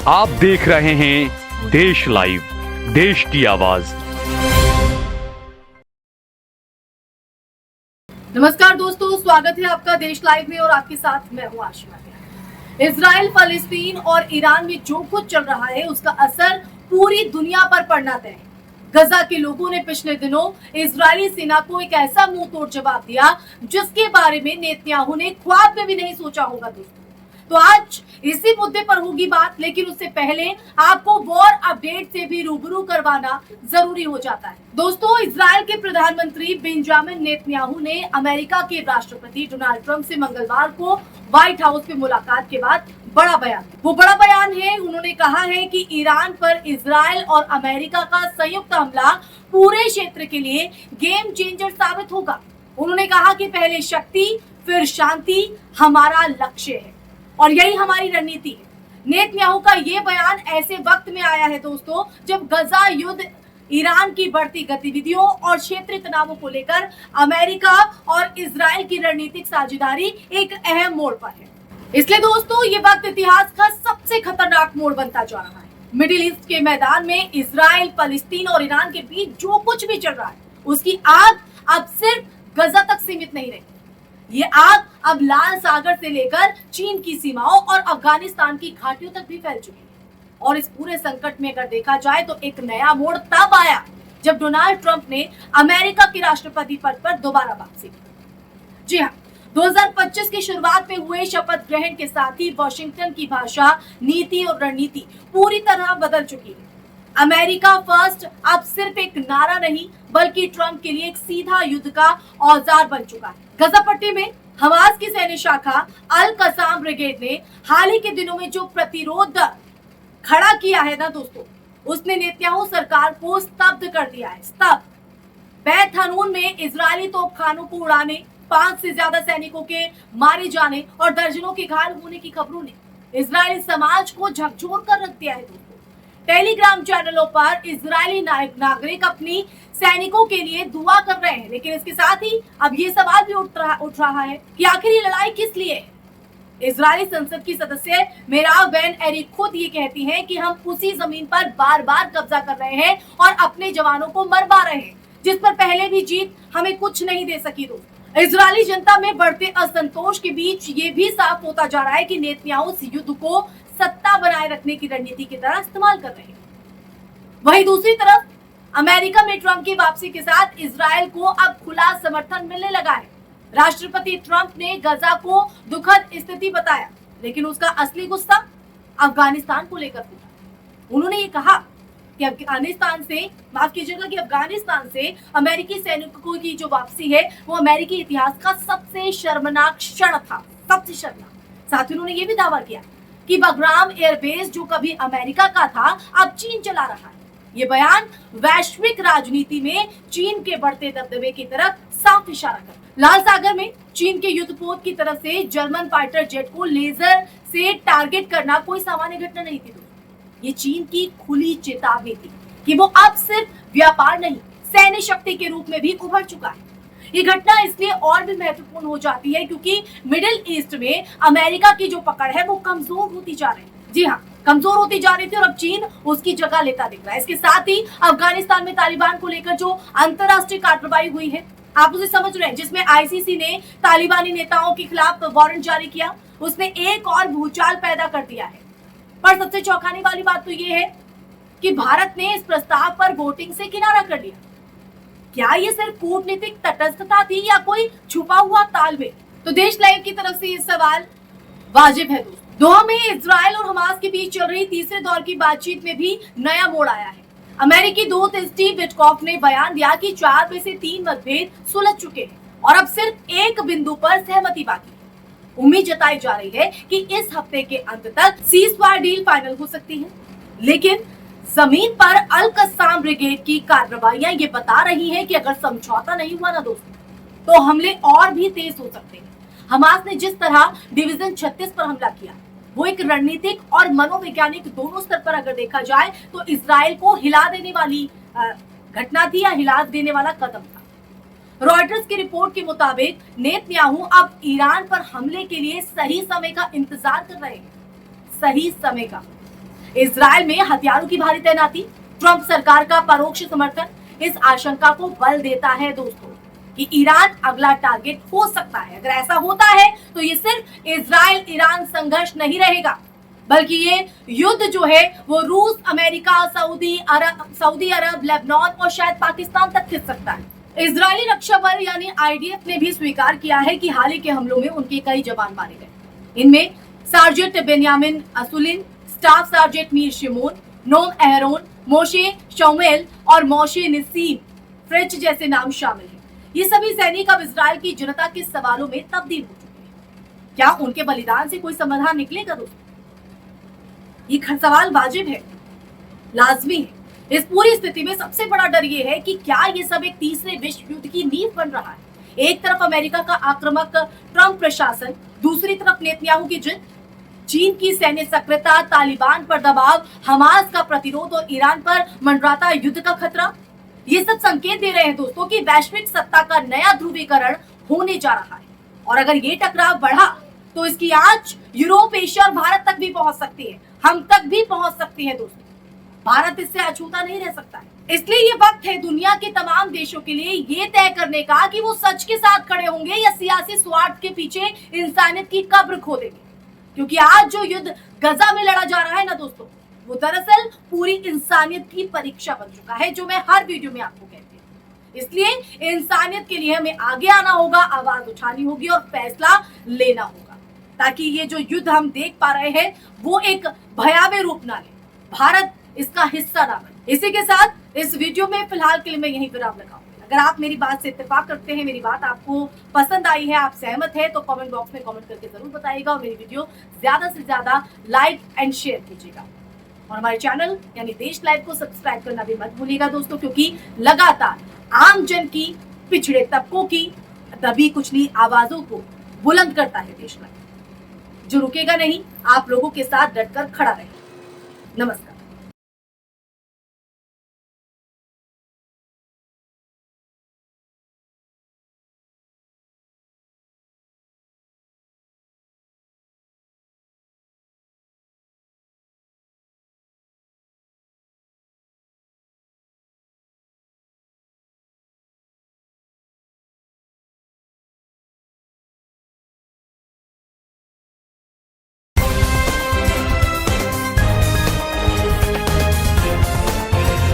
आप देख रहे हैं देश लाइव, देश की आवाज। नमस्कार दोस्तों, स्वागत है आपका देश लाइव में और आपके साथ मैं हूं आशिमा। इजराइल, फलस्तीन और ईरान में जो कुछ चल रहा है उसका असर पूरी दुनिया पर पड़ना तय है। गजा के लोगों ने पिछले दिनों इजरायली सेना को एक ऐसा मुंह तोड़ जवाब दिया जिसके बारे में नेतन्याहू ने ख्वाब में भी नहीं सोचा होगा दोस्तों। तो आज इसी मुद्दे पर होगी बात, लेकिन उससे पहले आपको वॉर अपडेट से भी रूबरू करवाना जरूरी हो जाता है। दोस्तों, इजराइल के प्रधानमंत्री बेंजामिन नेतन्याहू ने अमेरिका के राष्ट्रपति डोनाल्ड ट्रंप से मंगलवार को व्हाइट हाउस में मुलाकात के बाद बड़ा बयान है। उन्होंने कहा है कि ईरान पर इजराइल और अमेरिका का संयुक्त हमला पूरे क्षेत्र के लिए गेम चेंजर साबित होगा। उन्होंने कहा कि पहले शक्ति फिर शांति हमारा लक्ष्य है और यही हमारी रणनीति है। नेतन्याहू का ये बयान ऐसे वक्त में आया है दोस्तों जब गजा युद्ध, ईरान की बढ़ती गतिविधियों और क्षेत्रीय तनावों को लेकर अमेरिका और इजराइल की रणनीतिक साझेदारी एक अहम मोड़ पर है। इसलिए दोस्तों ये वक्त इतिहास का सबसे खतरनाक मोड़ बनता जा रहा है। मिडिल ईस्ट के मैदान में इजराइल, फलस्तीन और ईरान के बीच जो कुछ भी चल रहा है उसकी आग अब सिर्फ गजा तक सीमित नहीं रही। ये आग अब लाल सागर से लेकर चीन की सीमाओं और अफगानिस्तान की घाटियों तक भी फैल चुकी है। और इस पूरे संकट में अगर देखा जाए तो एक नया मोड़ तब आया जब डोनाल्ड ट्रंप ने अमेरिका के राष्ट्रपति पद पर दोबारा वापसी की। जी हाँ, 2025 की शुरुआत में हुए शपथ ग्रहण के साथ ही वॉशिंगटन की भाषा, नीति और रणनीति पूरी तरह बदल चुकी है। अमेरिका फर्स्ट अब सिर्फ एक नारा नहीं बल्कि ट्रंप के लिए एक सीधा युद्ध का औजार बन चुका है। गजा पट्टी में हमास की सैन्य शाखा अल कसाम ब्रिगेड ने हाल ही के दिनों में जो प्रतिरोध खड़ा किया है ना दोस्तों, उसने नेतन्याहू सरकार को स्तब्ध कर दिया है। बैत हनून में इजरायली तोपखानों को उड़ाने, 5 से ज्यादा सैनिकों के मारे जाने और दर्जनों के घायल होने की खबरों ने इजरायली समाज को झकझोर कर रख दिया है दोस्तों। टेलीग्राम चैनलों पर इजरायली नागरिक अपनी सैनिकों के लिए दुआ कर रहे हैं, लेकिन इसके साथ ही अब ये सवाल भी उठ रहा है कि आखिर ये लड़ाई किस लिए है। इजरायली संसद की सदस्य मेराव बेन एरी खुद ये कहती हैं कि हम उसी जमीन पर बार बार कब्जा कर रहे हैं और अपने जवानों को मरवा रहे हैं जिस पर पहले भी जीत हमें कुछ नहीं दे सकी। दोस्तों, इजरायली जनता में बढ़ते असंतोष के बीच ये भी साफ होता जा रहा है कि नेतन्याहू इस युद्ध को सत्ता बनाए रखने की रणनीति की तरह इस्तेमाल कर रहे हैं। वहीं दूसरी तरफ अमेरिका में ट्रंप की वापसी के साथ इजराइल को अब खुला समर्थन मिलने लगा है। राष्ट्रपति ट्रंप ने गजा को दुखद स्थिति बताया, लेकिन उसका असली गुस्सा अफगानिस्तान को लेकर था। उन्होंने ये कहा कि अफगानिस्तान से अमेरिकी सैनिकों की जो वापसी है वो अमेरिकी इतिहास का सबसे शर्मनाक क्षण था, सबसे शर्मनाक। साथ ही उन्होंने ये भी दावा किया कि बगराम एयरबेस जो कभी अमेरिका का था अब चीन चला रहा है। ये बयान वैश्विक राजनीति में चीन के बढ़ते दबदबे की तरफ साफ इशारा करता है। लाल सागर में चीन के युद्धपोत की तरफ से जर्मन फाइटर जेट को लेजर से टारगेट करना कोई सामान्य घटना नहीं थी। ये चीन की खुली चेतावनी थी कि वो अब सिर्फ व्यापार नहीं, सैन्य शक्ति के रूप में भी उभर चुका है। ये घटना इसलिए और भी महत्वपूर्ण हो जाती है क्योंकि मिडिल ईस्ट में अमेरिका की जो पकड़ है वो कमजोर होती जा रही है। जी हाँ, कमजोर होती जा रही थी और अब चीन उसकी जगह लेता दिख रहा है। इसके साथ ही अफगानिस्तान में तालिबान को लेकर जो अंतरराष्ट्रीय कार्रवाई हुई है, आप उसे समझ रहे हैं, जिसमें आईसीसी ने तालिबानी नेताओं के खिलाफ वारंट जारी किया, उसने एक और भूचाल पैदा कर दिया है। पर सबसे चौंकाने वाली बात तो ये है कि भारत ने इस प्रस्ताव पर वोटिंग से किनारा कर लिया। क्या ये सिर्फ कूटनीतिक तटस्थता थी या कोई छुपा हुआ तालमेल? तो देश लाइव की तरफ से ये सवाल वाजिब है दोस्तों। दोहा में इजराइल और हमास के बीच चल रही तीसरे दौर की बातचीत में भी नया मोड़ आया है। अमेरिकी दूत स्टीव विटकॉफ ने बयान दिया कि 4 में से 3 मतभेद सुलझ चुके हैं और अब सिर्फ एक बिंदु पर सहमति बाकी है। उम्मीद जताई जा रही है कि इस हफ्ते के अंत तक सीज़फायर डील फाइनल हो सकती है, लेकिन जमीन पर अल कस्साम ब्रिगेड की कार्रवाइयां ये बता रही हैं कि अगर समझौता नहीं हुआ ना दोस्तों, तो हमले और भी तेज हो सकते हैं। हमास ने जिस तरह डिवीजन 36 पर हमला किया वो एक रणनीतिक और मनोवैज्ञानिक दोनों स्तर पर अगर देखा जाए तो इजराइल को हिला देने वाली घटना थी या हिला देने वाला कदम था। रॉयटर्स की रिपोर्ट के मुताबिक नेतन्याहू अब ईरान पर हमले के लिए सही समय का इंतजार कर रहे हैं। सही समय का इजराइल में हथियारों की भारी तैनाती, ट्रंप सरकार का परोक्ष समर्थन इस आशंका को बल देता है दोस्तों कि ईरान अगला टारगेट हो सकता है। अगर ऐसा होता है तो ये सिर्फ इजराइल ईरान संघर्ष नहीं रहेगा, बल्कि ये युद्ध जो है वो रूस, अमेरिका, सऊदी अरब, लेबनान और शायद पाकिस्तान तक खिंच सकता है। इजरायली रक्षा बल यानी आईडीएफ ने भी स्वीकार किया है कि हाल ही के हमलों में उनके कई जवान मारे गए। इनमें sergeant Benyamin Asulin, staff sergeant Mir Shimon, Noam Ehron, Moshe Shaumel और मोशे निसीम फ्रेंच जैसे नाम शामिल हैं। ये सभी सैनिक अब इजराइल की जनता के सवालों में तब्दील हो चुके हैं। क्या उनके बलिदान से कोई समाधान निकलेगा दोस्तों? ये सवाल वाजिब है, लाजमी है। इस पूरी स्थिति में सबसे बड़ा डर ये है कि क्या ये सब एक तीसरे विश्व युद्ध की नींव बन रहा है। एक तरफ अमेरिका का आक्रामक ट्रंप प्रशासन, दूसरी तरफ नेतन्याहू की जिद, चीन की सैन्य सक्रियता, तालिबान पर दबाव, हमास का प्रतिरोध और ईरान पर मंडराता युद्ध का खतरा। ये सब संकेत दे रहे हैं दोस्तों कि वैश्विक सत्ता का नया ध्रुवीकरण होने जा रहा है। और अगर ये टकराव बढ़ा तो इसकी आंच यूरोप, एशिया और भारत तक भी पहुंच सकती है, हम तक भी पहुंच सकती है दोस्तों। भारत इससे अछूता नहीं रह सकता है। इसलिए ये वक्त है दुनिया के तमाम देशों के लिए ये तय करने का कि वो सच के साथ खड़े होंगे या सियासी स्वार्थ के पीछे इंसानियत की कब्र खोदेंगे। क्योंकि आज जो युद्ध गजा में लड़ा जा रहा है ना दोस्तों, वो दरअसल पूरी इंसानियत की परीक्षा बन चुका है, जो मैं हर वीडियो में आपको कहती हूँ। इसलिए इंसानियत के लिए हमें आगे आना होगा, आवाज उठानी होगी और फैसला लेना होगा, ताकि ये जो युद्ध हम देख पा रहे हैं वो एक भयावह रूप ना ले, भारत इसका हिस्सा ना बने। इसी के साथ इस वीडियो में फिलहाल के लिए मैं यहीं विराम लगाऊंगी। अगर आप मेरी बात से इत्तेफाक करते हैं, मेरी बात आपको पसंद आई है, आप सहमत है, तो कमेंट बॉक्स में कमेंट करके जरूर बताइएगा और मेरी वीडियो ज्यादा से ज्यादा लाइक एंड शेयर कीजिएगा। और हमारे चैनल यानी देश लाइव को सब्सक्राइब करना भी मत भूलिएगा दोस्तों, क्योंकि लगातार आम जन की, पिछड़े तबकों की दबी कुचली आवाजों को बुलंद करता है देश लाइव, जो रुकेगा नहीं, आप लोगों के साथ डटकर खड़ा रहेगा। नमस्कार।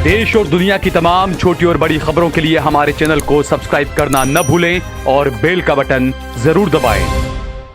देश और दुनिया की तमाम छोटी और बड़ी खबरों के लिए हमारे चैनल को सब्सक्राइब करना न भूलें और बेल का बटन जरूर दबाएं।